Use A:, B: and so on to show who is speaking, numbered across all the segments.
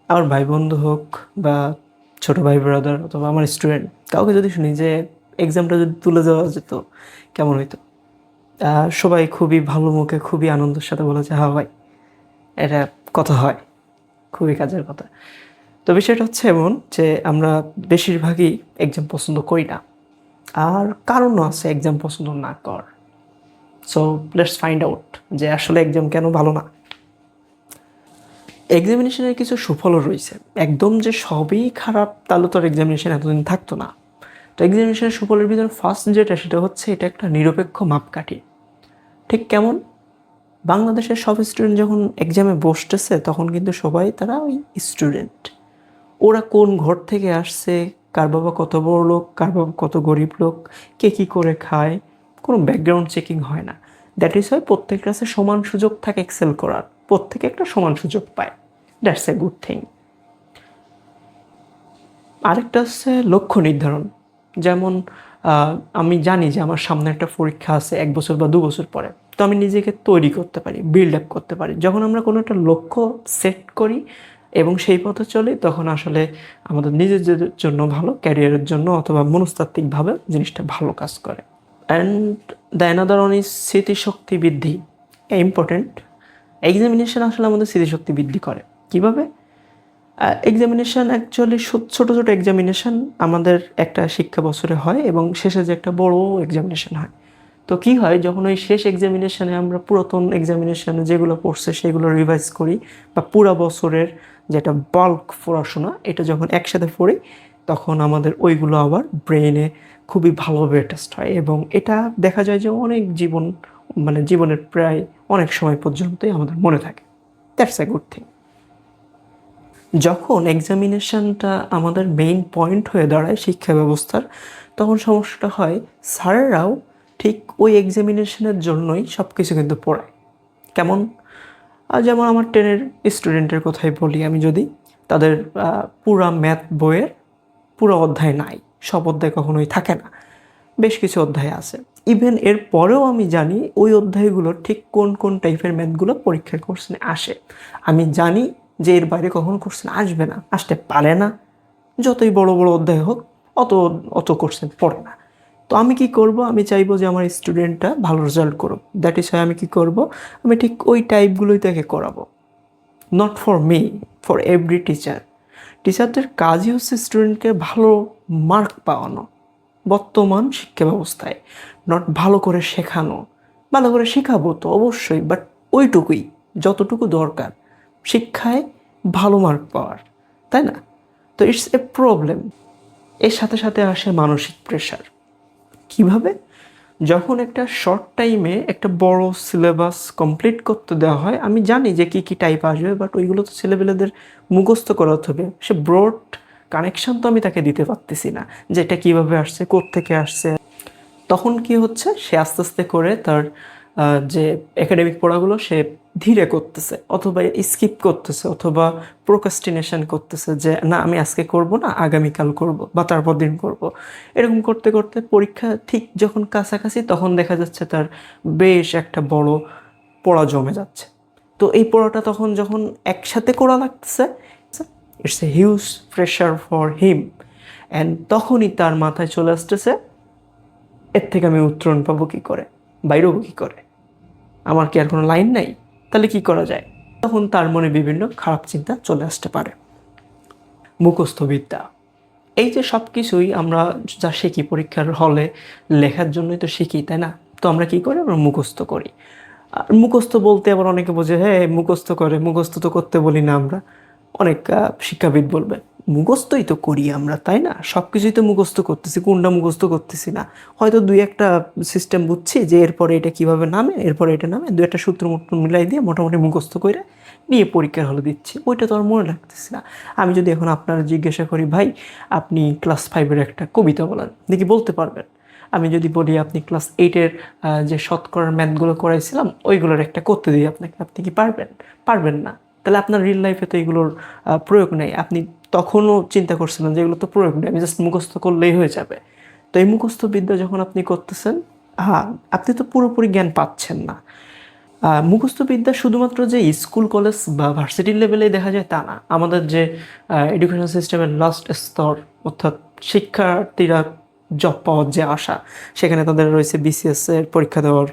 A: আমার ভাই বন্ধু হোক বা ছোট ভাই ব্রাদার অথবা আমার স্টুডেন্ট কাউকে যদি শুনি যে এক্সামটা যদি তুলে দেওয়া যেত কেমন হইতো। সবাই খুবই ভালো মুখে খুবই আনন্দের সাথে বলে যে হ্যাঁ ভাই, এটা কথা হয়, খুবই কাজের কথা। তো বিষয়টা হচ্ছে এমন যে আমরা বেশিরভাগই এক্সাম পছন্দ করি না, আর কারণও আছে এক্সাম পছন্দ না কর। সো লেটস ফাইন্ড আউট যে আসলে এক্সাম কেন ভালো না। এক্সামিনেশনের কিছু সুফলও রয়েছে। একদম যে সবই খারাপ তাহলে তো আর এক্সামিনেশন এতদিন থাকতো না। তো এক্সামিনেশনের সুফলের ভিতরে ফার্স্ট যেটা সেটা হচ্ছে এটা একটা নিরপেক্ষ মাপকাঠি। ঠিক কেমন? বাংলাদেশের সব স্টুডেন্ট যখন এক্সামে বসতেছে তখন কিন্তু সবাই তারা ওই স্টুডেন্ট। ওরা কোন ঘর থেকে আসছে, কার বাবা কত বড় লোক, কার বাবা কত গরিব লোক, কে কী করে খায়, কোনো ব্যাকগ্রাউন্ড চেকিং হয় না। দ্যাট ইজ হয় প্রত্যেক ক্লাসে সমান সুযোগ থাকে এক্সেল করার, প্রত্যেকে একটা সমান সুযোগ পায়। That's a good thing. আরেকটা হচ্ছে লক্ষ্য নির্ধারণ। যেমন আমি জানি যে আমার সামনে একটা পরীক্ষা আছে 1 বছর বা 2 বছর পরে, তো আমি নিজেকে তৈরি করতে পারি, বিল্ড আপ করতে পারি। যখন আমরা কোনো একটা লক্ষ্য সেট করি এবং সেই পথে চলি তখন আসলে আমাদের নিজেদের জন্য ভালো, ক্যারিয়ারের জন্য অথবা মনস্তাত্ত্বিকভাবে জিনিসটা ভালো কাজ করে। And the another on is স্মৃতিশক্তি বৃদ্ধি। ইম্পর্টেন্ট। এক্সামিনেশন আসলে আমাদের স্মৃতিশক্তি বৃদ্ধি করে কীভাবে? এক্সামিনেশান অ্যাকচুয়ালি ছোট ছোট এক্সামিনেশান আমাদের একটা শিক্ষা বছরে হয় এবং শেষে যে একটা বড় এক্সামিনেশান হয়। তো কি হয় যখন ওই শেষ এক্সামিনেশানে আমরা পুরাতন এক্সামিনেশানে যেগুলো পড়ছে সেগুলো রিভাইজ করি বা পুরা বছরের যেটা বাল্ক পড়াশোনা এটা যখন একসাথে পড়ি তখন আমাদের ওইগুলো আবার ব্রেইনে খুবই ভালোভাবে টেস্ট হয় এবং এটা দেখা যায় যে অনেক জীবনের প্রায় অনেক সময় পর্যন্তই আমাদের মনে থাকে। That's a good thing. যখন এক্সামিনেশনটা আমাদের মেইন পয়েন্ট হয়ে দাঁড়ায় শিক্ষা ব্যবস্থার, তখন সমস্যাটা হয় স্যারেরাও ঠিক ওই এক্সামিনেশনের জন্যই সব কিছু কিন্তু পড়ায়। কেমন? যেমন আমার 10-এর স্টুডেন্টের কথাই বলি আমি যদি, তাদের পুরা ম্যাথ বইয়ের পুরো অধ্যায় নাই, সব অধ্যায় কখনোই থাকে না, বেশ কিছু অধ্যায় আছে। ইভেন এর পরেও আমি জানি ওই অধ্যায়গুলোর ঠিক কোন কোন টাইপের ম্যাথগুলো পরীক্ষার কোশ্চেনে আসে। আমি জানি যে এর বাইরে কখনো কোশ্চেন আসবে না, আসতে পারে না। যতই বড় বড় অধ্যায় হোক অত অত কোশ্চেন পড়ে না। তো আমি কি করব? আমি চাইবো যে আমার স্টুডেন্টটা ভালো রেজাল্ট করুক। দ্যাট ইজ আমি কি করব? আমি ঠিক ওই টাইপগুলোই তাকে করাবো। Not for me, for every teacher. টিচারদের কাজই হচ্ছে স্টুডেন্টকে ভালো মার্ক পাওয়ানো বর্তমান শিক্ষা ব্যবস্থায়, নট ভালো করে শেখানো। ভালো করে শেখাবো তো অবশ্যই, বাট ওইটুকুই যতটুকু দরকার শিক্ষায় ভালো মার্ক পাওয়ার, তাই না? তো ইটস এ প্রবলেম। এর সাথে সাথে আসে মানসিক প্রেশার। কিভাবে? যখন একটা শর্ট টাইমে একটা বড় সিলেবাস কমপ্লিট করতে দেওয়া হয়, আমি জানি যে কী কী টাইপ আসবে, বাট ওইগুলো তো ছেলেপেলেদের মুখস্থ করাতে হবে। সে ব্রড কানেকশন তো আমি তাকে দিতে পারতেছি না যে এটা কীভাবে আসছে, কোত্থেকে আসছে। তখন কি হচ্ছে, সে আস্তে আস্তে করে তার যে একাডেমিক পড়াগুলো সে ধীরে করতেছে অথবা স্কিপ করতেছে অথবা প্রোকাস্টিনেশন করতেছে যে না আমি আজকে করব না, আগামীকাল করব বা তারপর দিন করব। এরকম করতে করতে পরীক্ষা ঠিক যখন কাছাকাছি তখন দেখা যাচ্ছে তার বেশ একটা বড় পড়া জমে যাচ্ছে। তো এই পড়াটা তখন যখন একসাথে করা লাগতেছে, it's a huge pressure for him. And তখনই তার মাথায় চলে আসতেছে এর থেকে আমি উত্তরণ পাবো কী করে, বাইরেবো কী করে, আমার কি আর কোনো লাইন নাই, তাহলে কি করা যায়? তখন তার মনে বিভিন্ন খারাপ চিন্তা চলে আসতে পারে। মুখস্থবিদ্যা, এই যে সব কিছুই আমরা যা শিখি পরীক্ষার হলে লেখার জন্যই তো শিখি, তাই না? তো আমরা কি করি? আমরা মুখস্থ করি। আর মুখস্থ বলতে আবার অনেকে বোঝে হ্যাঁ মুখস্থ করে, মুখস্থ তো করতে বলি না আমরা। অনেক শিক্ষাবিদ বলবে মুখস্থই তো করি আমরা, তাই না? সব কিছুই তো মুখস্থ করতেছি, কোনটা মুখস্থ করতেছি না? হয়তো দুই একটা সিস্টেম বুঝছি যে এরপরে এটা কিভাবে নামে, এরপরে এটা নামে, দু একটা সূত্র মিলাই দিয়ে মোটামুটি মুখস্থ করে নিয়ে পরীক্ষার হলে দিচ্ছি, ওইটা তো আর মনে রাখতেছি না। আমি যদি এখন আপনারা জিজ্ঞাসা করি ভাই আপনি ক্লাস 5-এর একটা কবিতা বলেন, দেখি বলতে পারবেন? আমি যদি বলি আপনি ক্লাস 8-এর যে শতকরার ম্যাথগুলো করাইছিলাম ওইগুলোর একটা করতে দিই আপনাকে, আপনি কি পারবেন? পারবেন না। তাহলে আপনার রিয়েল লাইফে তো এগুলোর প্রয়োগ নেই। আপনি তখনও চিন্তা করছিলেন যে এগুলো তো প্রয়োগ নেই, আমি জাস্ট মুখস্থ করলেই হয়ে যাবে। তো এই মুখস্থ বিদ্যা যখন আপনি করতেছেন, হ্যাঁ, আপনি তো পুরোপুরি জ্ঞান পাচ্ছেন না। মুখস্থ বিদ্যা শুধুমাত্র যে স্কুল কলেজ বা ভার্সিটির লেভেলেই দেখা যায় তা না। আমাদের যে এডুকেশন সিস্টেমের লাস্ট স্তর, অর্থাৎ শিক্ষার্থীরা জব পাওয়ার যে আশা, সেখানে তাদের রয়েছে বিসিএস এর পরীক্ষা দেওয়ার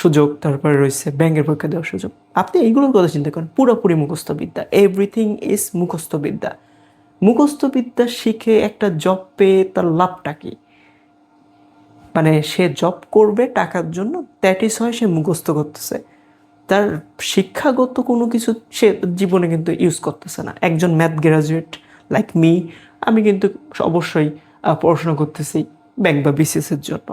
A: সুযোগ, তারপরে রয়েছে ব্যাংকের পরীক্ষা দেওয়ার সুযোগ। আপনি এইগুলোর কথা চিন্তা করেন, পুরোপুরি মুখস্থ বিদ্যা, এভরিথিং ইজ মুখস্থ বিদ্যা। মুখস্থ বিদ্যা শিখে একটা জব পেয়ে তার লাভটা কি? মানে সে জব করবে টাকার জন্য, দ্যাট ইজ হয় সে মুখস্থ করতেছে, তার শিক্ষাগত কোনো কিছু সে জীবনে কিন্তু ইউজ করতেছে না। একজন ম্যাথ গ্রাজুয়েট লাইক মি, আমি কিন্তু অবশ্যই পড়াশোনা করতেছি ব্যাংক বা বিসিএস এর জন্য।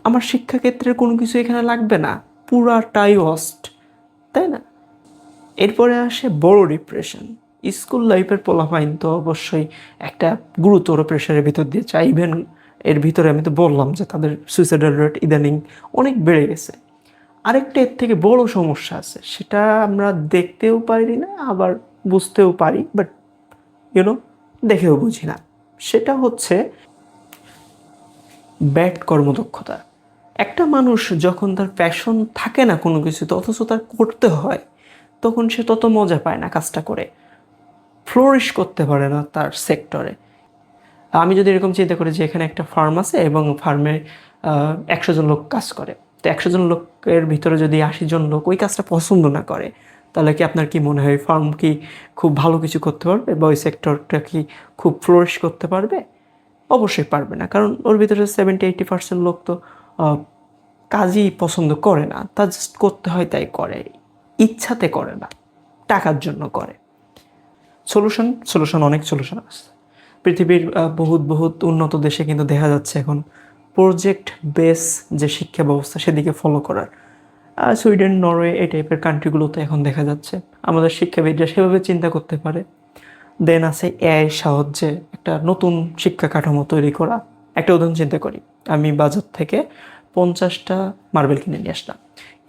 A: আমার শিক্ষাক্ষেত্রের কোনো কিছু এখানে লাগবে না, পুরাটাই ওয়াস্ট, তাই না? এরপরে আসে বড় ডিপ্রেশন। স্কুল লাইফের পোলাপাইন তো অবশ্যই একটা গুরুতর প্রেশারের ভিতর দিয়ে যায়। ইভেন এর ভিতরে আমি তো বললাম যে তাদের সুইসাইডাল রেট ইদানিং অনেক বেড়ে গেছে। আরেকটা এর থেকে বড় সমস্যা আছে, সেটা আমরা দেখতেও পারি না, আবার বুঝতেও পারি, বাট ইউনো দেখেও বুঝি না। সেটা হচ্ছে ব্যাড কর্মদক্ষতা। একটা মানুষ যখন তার প্যাশন থাকে না কোনো কিছুতে, অথচ তার করতে হয়, তখন সে তত মজা পায় না কাজটা করে, ফ্লোরিশ করতে পারে না তার সেক্টরে। আমি যদি এরকম চিন্তা করি যে এখানে একটা ফার্ম আছে এবং ফার্মে 100 জন লোক কাজ করে, তো 100 জন লোকের ভিতরে যদি 80 জন লোক ওই কাজটা পছন্দ না করে, তাহলে কি আপনার কি মনে হয় ফার্ম কি খুব ভালো কিছু করতে পারবে বা ওই সেক্টরটা কি খুব ফ্লোরিশ করতে পারবে? অবশ্যই পারবে না, কারণ ওর ভিতরে 70-80% লোক তো কাজই পছন্দ করে না, তা জাস্ট করতে হয় তাই করে, ইচ্ছাতে করে না, টাকার জন্য করে। সলিউশন অনেক সলিউশন আছে পৃথিবীর বহুত বহুত উন্নত দেশে, কিন্তু দেখা যাচ্ছে এখন প্রজেক্ট বেস যে শিক্ষা ব্যবস্থা সেদিকে ফলো করার। সুইডেন, নরওয়ে এই টাইপের কান্ট্রিগুলোতে এখন দেখা যাচ্ছে আমাদের শিক্ষাবিদরা সেভাবে চিন্তা করতে পারে। দেন আছে এআই সাহায্যে একটা নতুন শিক্ষা কাঠামো তৈরি করা। একটা উদাহরণ চিন্তা করি, আমি বাজার থেকে 50টা মার্বেল কিনে নিয়ে আসলাম।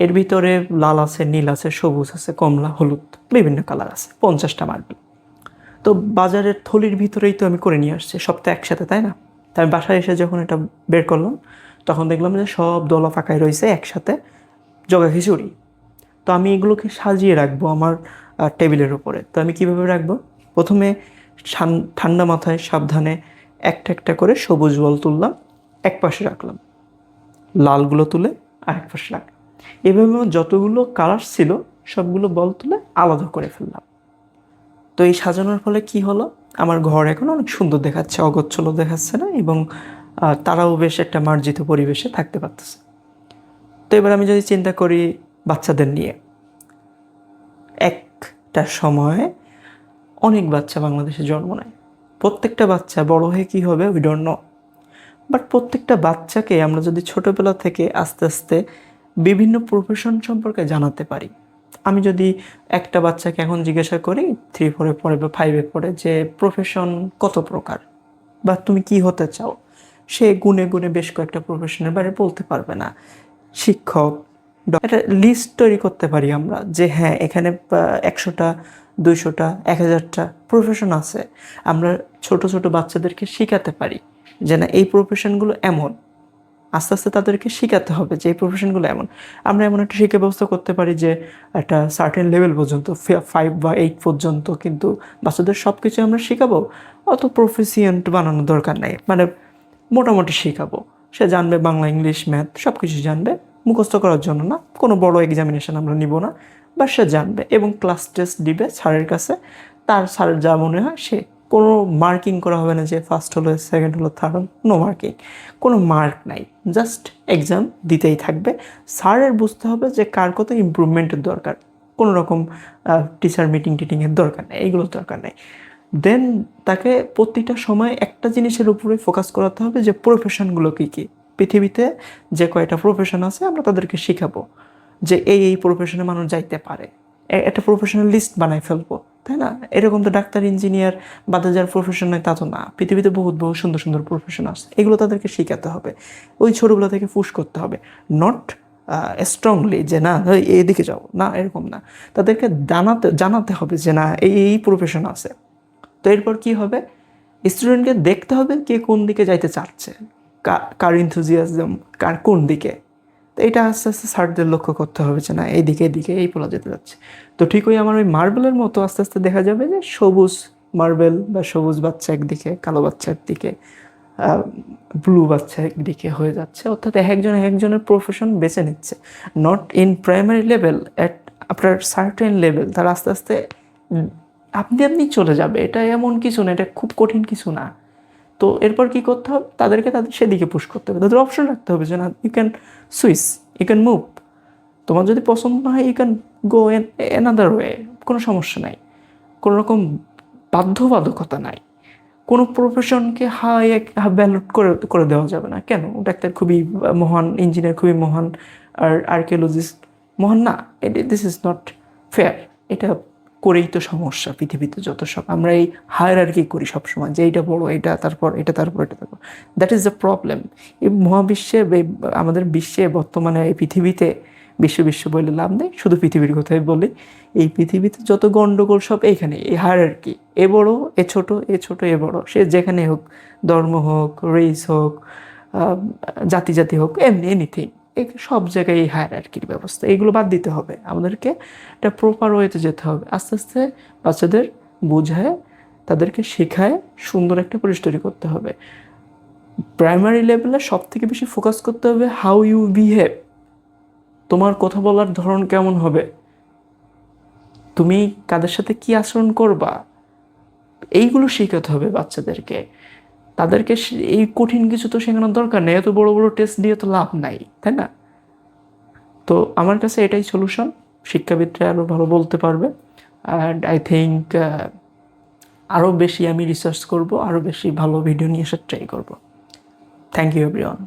A: এর ভিতরে লাল আছে, নীল আছে, সবুজ আছে, কমলা, হলুদ, বিভিন্ন কালার আছে, 50টা মার্বেল। তো বাজারের থলির ভিতরেই তো আমি করে নিয়ে আসছি, সব তো একসাথে, তাই না? তাই আমি বাসায় এসে যখন এটা বের করলাম, তখন দেখলাম যে সব দলা ফাঁকায় রয়েছে একসাথে, জগা খিচুড়ি। তো আমি এগুলোকে সাজিয়ে রাখবো আমার টেবিলের উপরে। তো আমি কীভাবে রাখবো? প্রথমে ঠান্ডা মাথায় সাবধানে একটা একটা করে সবুজ বল তুললাম, এক পাশে রাখলাম, লালগুলো তুলে আরেক পাশে রাখলাম। এভাবে আমার যতগুলো কালার ছিল সবগুলো বল তুলে আলাদা করে ফেললাম। তো এই সাজানোর ফলে কি হলো, আমার ঘর এখন অনেক সুন্দর দেখাচ্ছে, অগোছালো দেখাচ্ছে না, এবং তারাও বেশ একটা মার্জিত পরিবেশে থাকতে পারতেছে। তো এবার আমি যদি চিন্তা করি বাচ্চাদের নিয়ে, একটা সময় অনেক বাচ্চা বাংলাদেশে জন্ম নেয়। প্রত্যেকটা বাচ্চা বড় হয়ে কী হবে উই ডোন্ট নো, বাট প্রত্যেকটা বাচ্চাকে আমরা যদি ছোটোবেলা থেকে আস্তে আস্তে বিভিন্ন প্রফেশন সম্পর্কে জানাতে পারি। আমি যদি একটা বাচ্চাকে এখন জিজ্ঞাসা করি 3-4 পড়ে বা 5 পড়ে যে প্রফেশন কত প্রকার বা তুমি কি হতে চাও, সে গুনে গুনে বেশ কয়েকটা প্রফেশনের বাইরে বলতে পারবে না। শিক্ষক, একটা লিস্ট তৈরি করতে পারি আমরা যে হ্যাঁ এখানে 100টা, 200টা, 1000টা প্রফেশন আছে। আমরা ছোট ছোট বাচ্চাদেরকে শেখাতে পারি যে না এই প্রফেশনগুলো এমন, আস্তে আস্তে তাদেরকে শেখাতে হবে যে এই প্রফেশনগুলো এমন। আমরা এমন একটা শিক্ষা ব্যবস্থা করতে পারি যে একটা সার্টেন লেভেল পর্যন্ত, 5 বা 8 পর্যন্ত কিন্তু বাচ্চাদের সব কিছু আমরা শেখাবো। অত প্রফেশিয়েন্ট বানানোর দরকার নেই, মানে মোটামুটি শেখাবো। সে জানবে বাংলা, ইংলিশ, ম্যাথ সব কিছু জানবে, মুখস্থ করার জন্য না, কোনো বড় এক্সামিনেশন আমরা নিব না, বা সে জানবে এবং ক্লাস টেস্ট দিবে স্যারের কাছে। তার স্যারের যা মনে হয় সে, কোনো মার্কিং করা হবে না যে ফার্স্ট হলো, সেকেন্ড হলো, থার্ড হলো, নো মার্কিং, কোনো মার্ক নাই, জাস্ট এক্সাম দিতেই থাকবে। স্যারের বুঝতে হবে যে কার কত ইমপ্রুভমেন্টের দরকার, কোনো রকম টিচার টিটিংয়ের দরকার নেই, এইগুলোর দরকার নেই। দেন তাকে প্রতিটা সময় একটা জিনিসের উপরে ফোকাস করাতে হবে যে প্রফেশনগুলো কী কী, পৃথিবীতে যে কয়টা প্রফেশন আছে আমরা তাদেরকে শেখাবো যে এই এই প্রফেশনে মানুষ যাইতে পারে, একটা প্রফেশনাল লিস্ট বানাই ফেলবো, তাই না? এরকম তো ডাক্তার, ইঞ্জিনিয়ার বাদে যার প্রফেশন নয় তা তো না, পৃথিবীতে বহুত বহু সুন্দর সুন্দর প্রফেশন আছে, এগুলো তাদেরকে শেখাতে হবে, ওই ছোটোগুলো থেকে পুশ করতে হবে, নট স্ট্রংলি যে না এইদিকে যাও না, এরকম না, তাদেরকে জানাতে হবে যে না এই এই প্রফেশন আছে। তো এরপর কী হবে, স্টুডেন্টকে দেখতে হবে কে কোন দিকে যাইতে চাচ্ছে, কার ইনথুজিয়াজম কার কোন দিকে, তো এটা আস্তে আস্তে স্যারদের লক্ষ্য করতে হবে যে না এইদিকে এদিকে এই বলা যেতে যাচ্ছে। তো ঠিক ওই আমার ওই মার্বেলের মতো আস্তে আস্তে দেখা যাবে যে সবুজ মার্বেল বা সবুজ বাচ্চা একদিকে, কালো বাচ্চা একদিকে, ব্লু বাচ্চা একদিকে হয়ে যাচ্ছে। অর্থাৎ এক একজনের প্রফেশন বেছে নিচ্ছে, not in primary level, at আপনার সার্টেন লেভেল তার আস্তে আস্তে আপনি আপনি চলে যাবে। এটা এমন কিছু না, এটা খুব কঠিন কিছু না। তো এরপর কি করতে হবে, তাদেরকে তাদের সেদিকে পুশ করতে হবে, তাদের অপশন রাখতে হবে যে না you can switch, you can move, তোমার যদি পছন্দ না হয় you can go another way, কোনো সমস্যা নাই, কোনো রকম বাধ্যবাধকতা নাই। কোনো প্রফেশনকে ব্যালট করে করে দেওয়া যাবে না। কেন, ডাক্তার খুবই মহান, ইঞ্জিনিয়ার খুবই মহান, আর আর্কিওলজিস্ট মহান না, দিস ইজ নট ফেয়ার। এটা করেই তো সমস্যা পৃথিবীতে যত সব আমরা এই হায়ারার্কি করি সবসময়, যে এইটা বড়, এটা তারপর এটা, তারপর এটা, তারপর দ্যাট ইজ দ্য প্রবলেম। এই মহাবিশ্বে আমাদের বিশ্বে বর্তমানে এই পৃথিবীতে, বিশ্ব বললে লাভ নেই, শুধু পৃথিবীর কথাই বলি, এই পৃথিবীতে যত গন্ডগোল সব এইখানে, এই হায়ারার্কি, এ বড় এ ছোট, এ ছোট এ বড়, সে যেখানে হোক, ধর্ম হোক, রেস হোক, জাতি হোক, এমনি এনিথিং, সব জায়গায় এই হায়ারার্কির ব্যবস্থা, এগুলো বাদ দিতে হবে আমাদেরকে। একটা প্রপার ওয়েতে যেতে হবে, আস্তে আস্তে বাচ্চাদের বোঝায়, তাদেরকে শেখায়, সুন্দর একটা পরিবেশ তৈরি করতে হবে। প্রাইমারি লেভেলে সব থেকে বেশি ফোকাস করতে হবে হাউ ইউ বিহেভ, তোমার কথা বলার ধরন কেমন হবে, তুমি কাদের সাথে কি আচরণ করবা, এইগুলো শেখাতে হবে বাচ্চাদেরকে। তাদেরকে এই কঠিন কিছু তো শেখানোর দরকার নেই, এত বড় বড় টেস্ট দিয়ে তো লাভ নাই, তাই না? তো আমার কাছে এটাই সলিউশন, শিক্ষাবিদরা আরও ভালো বলতে পারবে। অ্যান্ড আই থিঙ্ক আরও বেশি আমি রিসার্চ করব, আরও বেশি ভালো ভিডিও নিয়ে এসে ট্রাই করব। Thank you everyone.